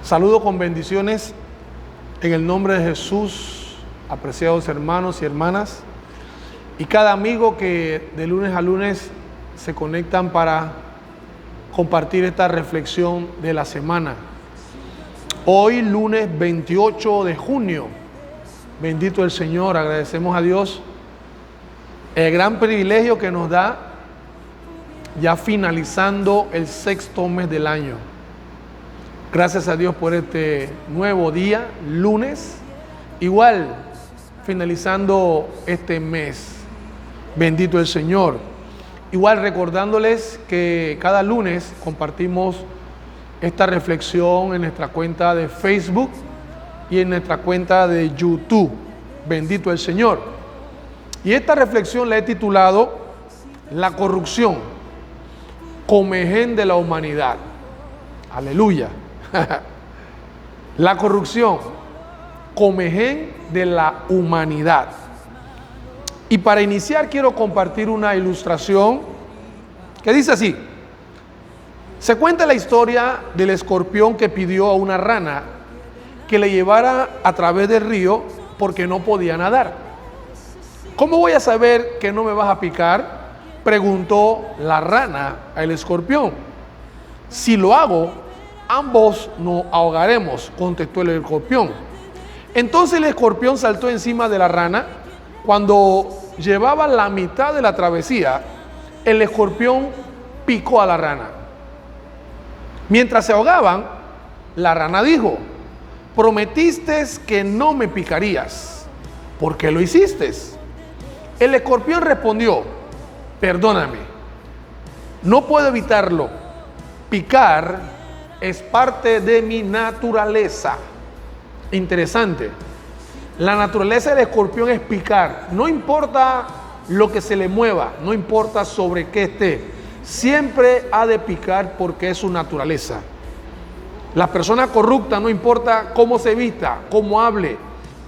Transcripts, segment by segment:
Saludo con bendiciones en el nombre de Jesús, apreciados hermanos y hermanas, y cada amigo que de lunes a lunes se conectan para compartir esta reflexión de la semana. Hoy, lunes 28 de junio, bendito el Señor, agradecemos a Dios el gran privilegio que nos da ya finalizando el sexto mes del año. Gracias a Dios por este nuevo día, lunes, igual finalizando este mes. Bendito el Señor. Igual recordándoles que cada lunes compartimos esta reflexión en nuestra cuenta de Facebook y en nuestra cuenta de YouTube. Bendito el Señor. Y esta reflexión la he titulado La corrupción, comején de la humanidad. Aleluya. La corrupción, comején de la humanidad. Y para iniciar quiero compartir una ilustración que dice así. Se cuenta la historia del escorpión que pidió a una rana que le llevara a través del río porque no podía nadar. ¿Cómo voy a saber que no me vas a picar?, preguntó la rana al escorpión. Si lo hago, ambos nos ahogaremos, contestó el escorpión. Entonces el escorpión saltó encima de la rana. Cuando llevaba la mitad de la travesía, el escorpión picó a la rana. Mientras se ahogaban, la rana dijo: prometiste que no me picarías. ¿Por qué lo hiciste? El escorpión respondió: perdóname, no puedo evitarlo. Picar es parte de mi naturaleza. Interesante. La naturaleza del escorpión es picar. No importa lo que se le mueva, no importa sobre qué esté, siempre ha de picar porque es su naturaleza. La persona corrupta, no importa cómo se vista, cómo hable,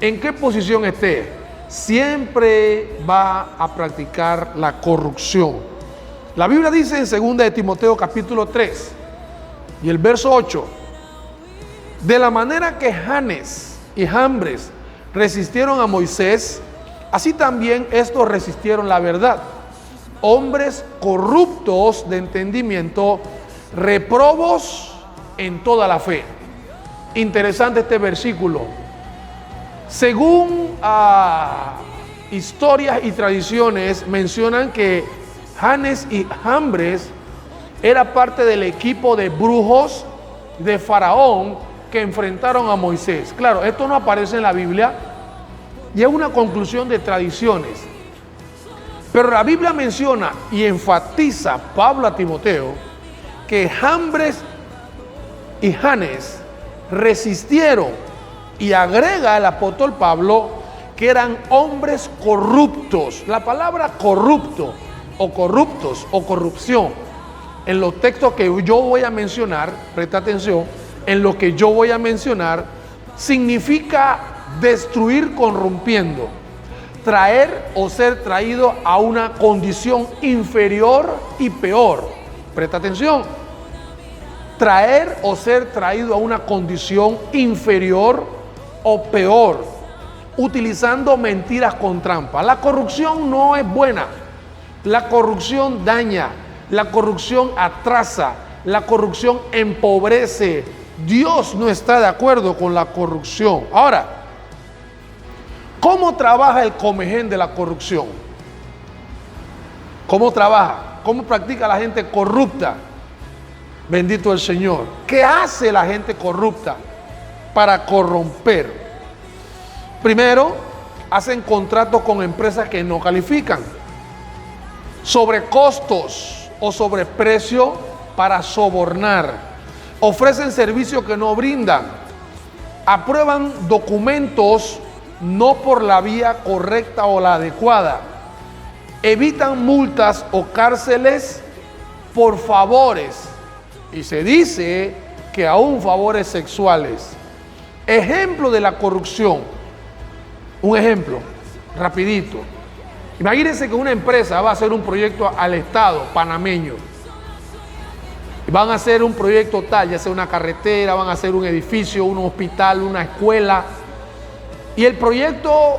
en qué posición esté, siempre va a practicar la corrupción. La Biblia dice en 2 de Timoteo capítulo 3 y el verso 8: de la manera que Janes y Jambres resistieron a Moisés, así también estos resistieron la verdad. Hombres corruptos de entendimiento, reprobos en toda la fe. Interesante este versículo. Según historias y tradiciones, mencionan que Janes y Jambres era parte del equipo de brujos de Faraón que enfrentaron a Moisés. Claro, esto no aparece en la Biblia y es una conclusión de tradiciones. Pero la Biblia menciona y enfatiza Pablo a Timoteo que Jambres y Janes resistieron, y agrega el apóstol Pablo que eran hombres corruptos. La palabra corrupto o corruptos o corrupción, en los textos que yo voy a mencionar, presta atención, en lo que yo voy a mencionar, significa destruir corrompiendo, traer o ser traído a una condición inferior y peor. Presta atención. Traer o ser traído a una condición inferior o peor, utilizando mentiras con trampa. La corrupción no es buena. La corrupción daña. La corrupción atrasa. La corrupción empobrece. Dios no está de acuerdo con la corrupción. Ahora, ¿cómo trabaja el comején de la corrupción? ¿Cómo trabaja? ¿Cómo practica la gente corrupta? Bendito el Señor. ¿Qué hace la gente corrupta para corromper? Primero, hacen contratos con empresas que no califican, sobre costos o sobre precio para sobornar. Ofrecen servicios que no brindan. Aprueban documentos no por la vía correcta o la adecuada. Evitan multas o cárceles por favores. Y se dice que aún favores sexuales. Ejemplo de la corrupción. Un ejemplo, rapidito. Imagínense que una empresa va a hacer un proyecto al Estado panameño. Van a hacer un proyecto tal, ya sea una carretera, van a hacer un edificio, un hospital, una escuela. Y el proyecto,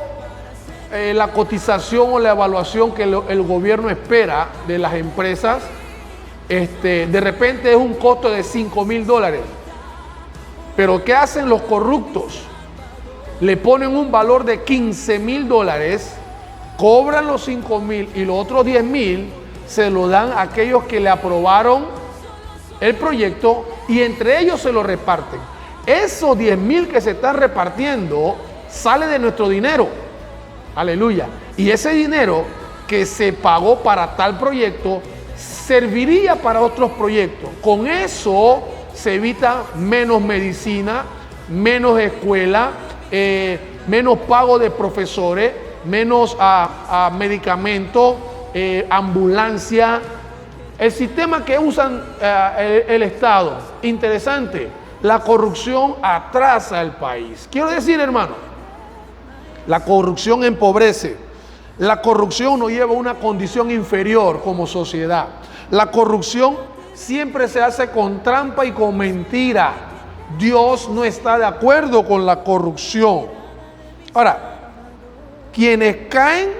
la cotización o la evaluación que el gobierno espera de las empresas, de repente es un costo de $5,000. Pero ¿qué hacen los corruptos? Le ponen un valor de $15,000, cobran los 5,000 y los otros 10,000 se lo dan a aquellos que le aprobaron el proyecto y entre ellos se lo reparten. Esos 10,000 que se están repartiendo sale de nuestro dinero. Aleluya. Y ese dinero que se pagó para tal proyecto serviría para otros proyectos. Con eso se evita menos medicina, menos escuela, menos pago de profesores, menos medicamentos, ambulancia. El sistema que usan el Estado, interesante, la corrupción atrasa el país. Quiero decir, hermano, la corrupción empobrece, la corrupción nos lleva a una condición inferior como sociedad. La corrupción siempre se hace con trampa y con mentira. Dios no está de acuerdo con la corrupción. Ahora, quienes caen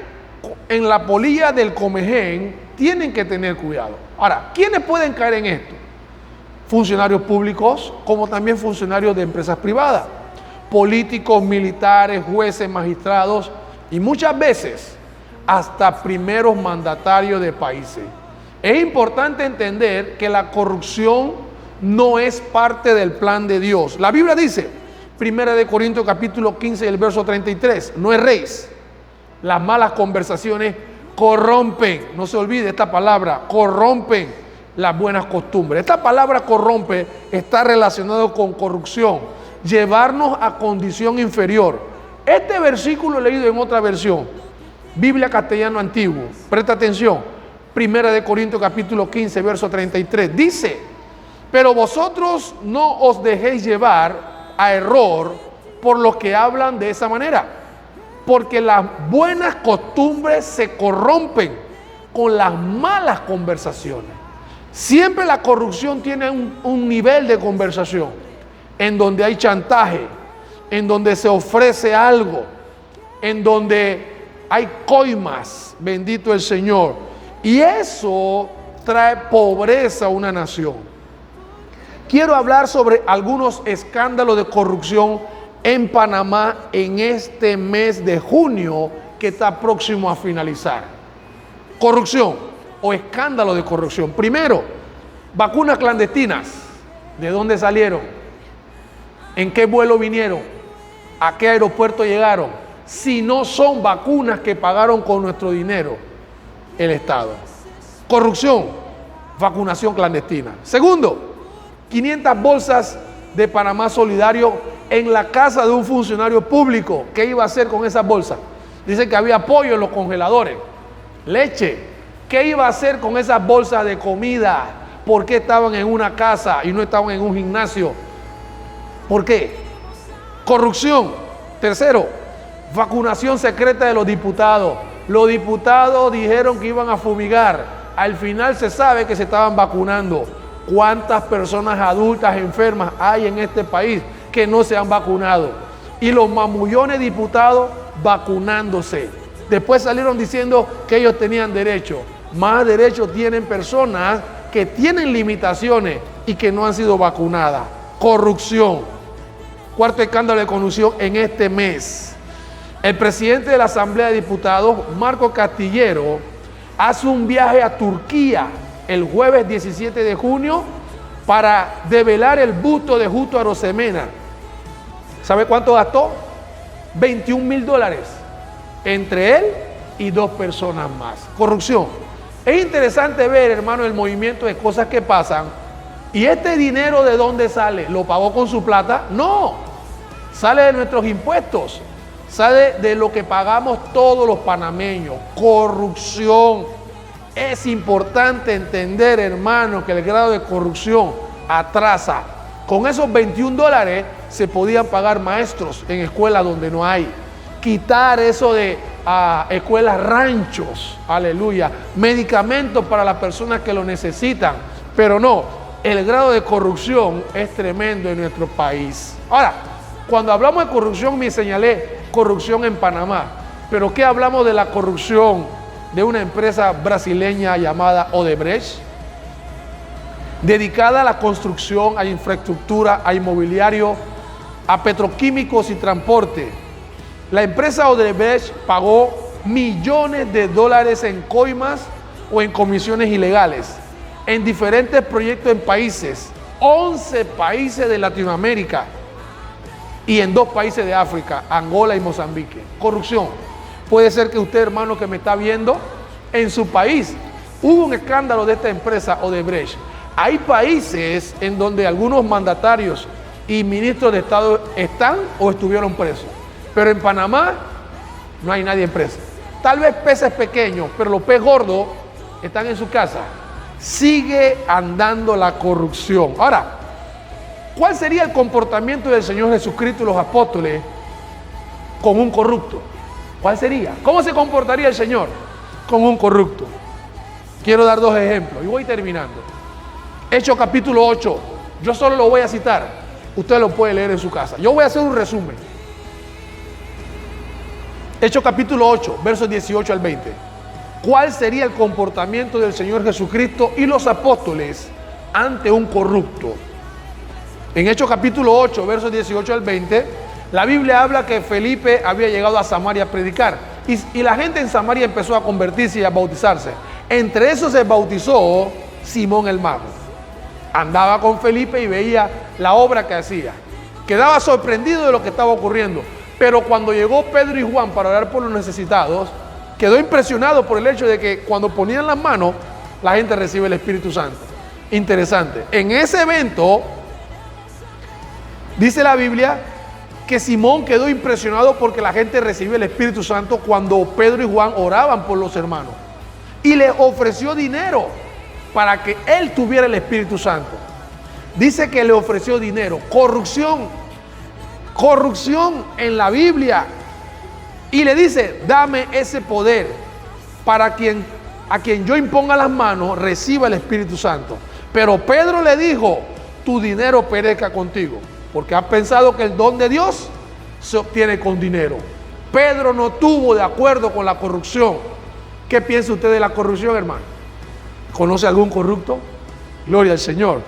en la polilla del Comején tienen que tener cuidado. Ahora, ¿quiénes pueden caer en esto? Funcionarios públicos, como también funcionarios de empresas privadas, políticos, militares, jueces, magistrados y muchas veces hasta primeros mandatarios de países. Es importante entender que la corrupción no es parte del plan de Dios. La Biblia dice, 1 Corintios capítulo 15 y el verso 33, no erréis. Las malas conversaciones corrompen, no se olvide esta palabra, corrompen las buenas costumbres. Esta palabra corrompe está relacionado con corrupción, llevarnos a condición inferior. Este versículo leído en otra versión, Biblia castellano antiguo, presta atención, 1 Corintios capítulo 15, verso 33, dice, pero vosotros no os dejéis llevar a error por los que hablan de esa manera, porque las buenas costumbres se corrompen con las malas conversaciones. Siempre la corrupción tiene un nivel de conversación en donde hay chantaje, en donde se ofrece algo, en donde hay coimas, bendito el Señor. Y eso trae pobreza a una nación. Quiero hablar sobre algunos escándalos de corrupción en Panamá en este mes de junio que está próximo a finalizar. Corrupción o escándalo de corrupción. Primero, vacunas clandestinas. ¿De dónde salieron? ¿En qué vuelo vinieron? ¿A qué aeropuerto llegaron? Si no son vacunas que pagaron con nuestro dinero el Estado. Corrupción, vacunación clandestina. Segundo, 500 bolsas de Panamá Solidario en la casa de un funcionario público. ¿Qué iba a hacer con esas bolsas? Dicen que había pollo en los congeladores, leche. ¿Qué iba a hacer con esas bolsas de comida? ¿Por qué estaban en una casa y no estaban en un gimnasio? ¿Por qué? Corrupción. Tercero, vacunación secreta de los diputados. Los diputados dijeron que iban a fumigar. Al final se sabe que se estaban vacunando. ¿Cuántas personas adultas enfermas hay en este país que no se han vacunado? Y los mamullones diputados vacunándose. Después salieron diciendo que ellos tenían derecho. Más derechos tienen personas que tienen limitaciones y que no han sido vacunadas. Corrupción. Cuarto escándalo de corrupción en este mes. El presidente de la Asamblea de Diputados, Marco Castillero, hace un viaje a Turquía el jueves 17 de junio para develar el busto de Justo Arosemena. ¿Sabe cuánto gastó? $21,000 entre él y 2 personas más. Corrupción. Es interesante ver, hermano, el movimiento de cosas que pasan. ¿Y este dinero de dónde sale? ¿Lo pagó con su plata? No. Sale de nuestros impuestos. Sale de lo que pagamos todos los panameños. Corrupción. Es importante entender, hermano, que el grado de corrupción atrasa. Con esos $21 se podían pagar maestros en escuelas donde no hay. Quitar eso de escuelas ranchos. Aleluya. Medicamentos para las personas que lo necesitan. Pero no. el grado de corrupción es tremendo en nuestro país. Ahora, cuando hablamos de corrupción, me señalé corrupción en Panamá. Pero ¿qué hablamos de la corrupción de una empresa brasileña llamada Odebrecht? Dedicada a la construcción, a infraestructura, a inmobiliario, a petroquímicos y transporte. La empresa Odebrecht pagó millones de dólares en coimas o en comisiones ilegales en diferentes proyectos en países, 11 países de Latinoamérica y en 2 países de África, Angola y Mozambique. Corrupción. Puede ser que usted, hermano, que me está viendo, en su país hubo un escándalo de esta empresa Odebrecht. Hay países en donde algunos mandatarios y ministros de Estado están o estuvieron presos. Pero en Panamá no hay nadie preso. Tal vez peces pequeños, pero los peces gordos están en su casa. Sigue andando la corrupción. Ahora, ¿cuál sería el comportamiento del Señor Jesucristo y los apóstoles con un corrupto? ¿Cuál sería? ¿Cómo se comportaría el Señor con un corrupto? Quiero dar 2 ejemplos y voy terminando. Hechos capítulo 8. Yo solo lo voy a citar. Usted lo puede leer en su casa. Yo voy a hacer un resumen. Hechos capítulo 8, versos 18 al 20. ¿Cuál sería el comportamiento del Señor Jesucristo y los apóstoles ante un corrupto? En Hechos capítulo 8, versos 18 al 20, la Biblia habla que Felipe había llegado a Samaria a predicar y la gente en Samaria empezó a convertirse y a bautizarse. Entre esos se bautizó Simón el mago. Andaba con Felipe y veía la obra que hacía. Quedaba sorprendido de lo que estaba ocurriendo. Pero cuando llegó Pedro y Juan para orar por los necesitados, quedó impresionado por el hecho de que cuando ponían las manos, la gente recibe el Espíritu Santo. Interesante. En ese evento, dice la Biblia, que Simón quedó impresionado porque la gente recibió el Espíritu Santo cuando Pedro y Juan oraban por los hermanos. Y le ofreció dinero para que él tuviera el Espíritu Santo. Dice que le ofreció dinero. Corrupción. Corrupción en la Biblia. Y le dice, dame ese poder para a quien yo imponga las manos, reciba el Espíritu Santo. Pero Pedro le dijo, tu dinero perezca contigo, porque has pensado que el don de Dios se obtiene con dinero. Pedro no tuvo de acuerdo con la corrupción. ¿Qué piensa usted de la corrupción, hermano? ¿Conoce algún corrupto? Gloria al Señor.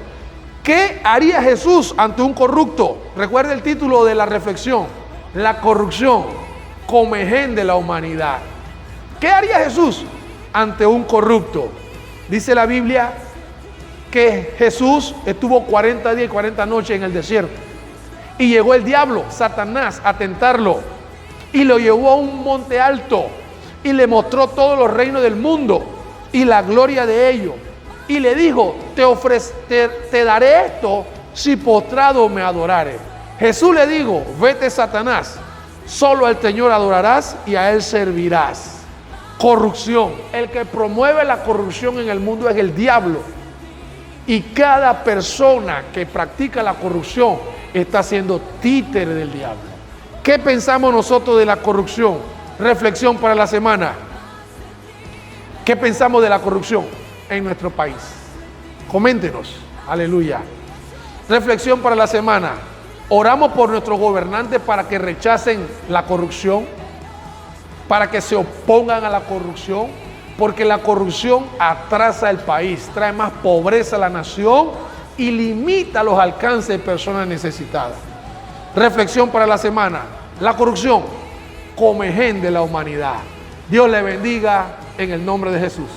¿Qué haría Jesús ante un corrupto? Recuerde el título de la reflexión, la corrupción, comején de la humanidad. ¿Qué haría Jesús ante un corrupto? Dice la Biblia que Jesús estuvo 40 días y 40 noches en el desierto. Y llegó el diablo, Satanás, a tentarlo. Y lo llevó a un monte alto. Y le mostró todos los reinos del mundo y la gloria de ellos. Y le dijo, te daré esto si postrado me adorares. Jesús le dijo, vete Satanás, solo al Señor adorarás y a Él servirás. Corrupción. El que promueve la corrupción en el mundo es el diablo. Y cada persona que practica la corrupción está siendo títere del diablo. ¿Qué pensamos nosotros de la corrupción? Reflexión para la semana. ¿Qué pensamos de la corrupción en nuestro país? Coméntenos. Aleluya. Reflexión para la semana. Oramos por nuestros gobernantes para que rechacen la corrupción, para que se opongan a la corrupción, porque la corrupción atrasa el país, trae más pobreza a la nación y limita los alcances de personas necesitadas. Reflexión para la semana. La corrupción, comején de la humanidad. Dios le bendiga en el nombre de Jesús.